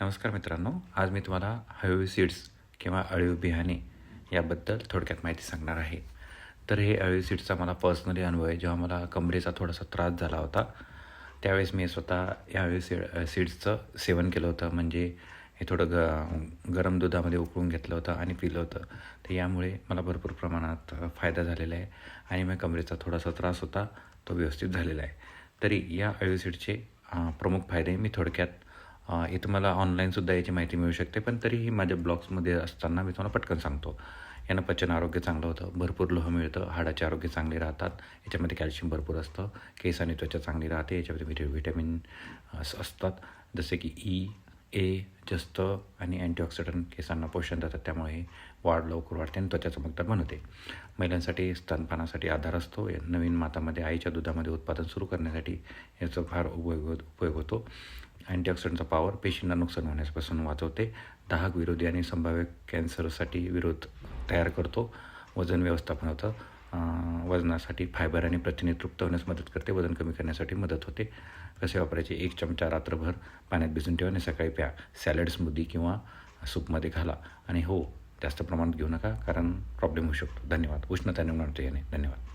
नमस्कार मित्रांनो, आज मी तुम्हाला हळीव सीड्स किंवा अळीव बियाणे याबद्दल थोडक्यात माहिती सांगणार आहे. तर हे अळीव सीड्सचा मला पर्सनली अनुभव आहे. जेव्हा मला कमरेचा थोडासा त्रास झाला होता, त्यावेळेस मी स्वतः या अळीव सीड्सचं सेवन केलं होतं. म्हणजे हे थोडं गरम दुधामध्ये उकळून घेतलं होतं आणि पिलं होतं. तर यामुळे मला भरपूर प्रमाणात फायदा झालेला आहे आणि मग कमरेचा थोडासा त्रास होता, तो व्यवस्थित झालेला आहे. तरी या अळीव सीडचे प्रमुख फायदे मी थोडक्यात इथं मला ऑनलाईनसुद्धा याची माहिती मिळू शकते, पण तरीही माझ्या ब्लॉग्समध्ये असताना मी तुम्हाला पटकन सांगतो. यानं पचन आरोग्य चांगलं होतं, भरपूर लोह मिळतं, हाडाचे आरोग्य चांगले राहतात, याच्यामध्ये कॅल्शियम भरपूर असतं, केस आणि त्वचा चांगली राहते, याच्यामध्ये व्हिटॅमिन असतात जसे की ई, ए जास्त आणि अँटीऑक्सिडंट केसांना पोषण देतात, त्यामुळे वाढ लवकर वाढते आणि त्वचा चमकदार बनवते. महिलांसाठी स्तनपानासाठी आधार असतो. नवीन मातामध्ये आईच्या दुधामध्ये उत्पादन सुरू करण्यासाठी याचा फार उपयोग होतो. अँटीऑक्सिडंटचा पॉवर पेशींना नुकसान होण्यापासून वाचवते. दाहक विरोधी आणि संभाव्य कॅन्सरसाठी विरोध तयार करतो. वजन व्यवस्थापन होतं. वजनासाठी फायबर आणि प्रथिने तृप्त होण्यास मदत करते. वजन कमी करण्यासाठी मदत होते. कसे वापरायचे? 1 चमचा रात्रभर पाण्यात भिजून ठेवा आणि सकाळी प्या. सॅलड, स्मूदी किंवा सूपमध्ये घाला. आणि हो, जास्त प्रमाणात घेऊ नका, कारण प्रॉब्लेम होऊ शकतो. धन्यवाद. उष्णता निर्माण होते याने. धन्यवाद.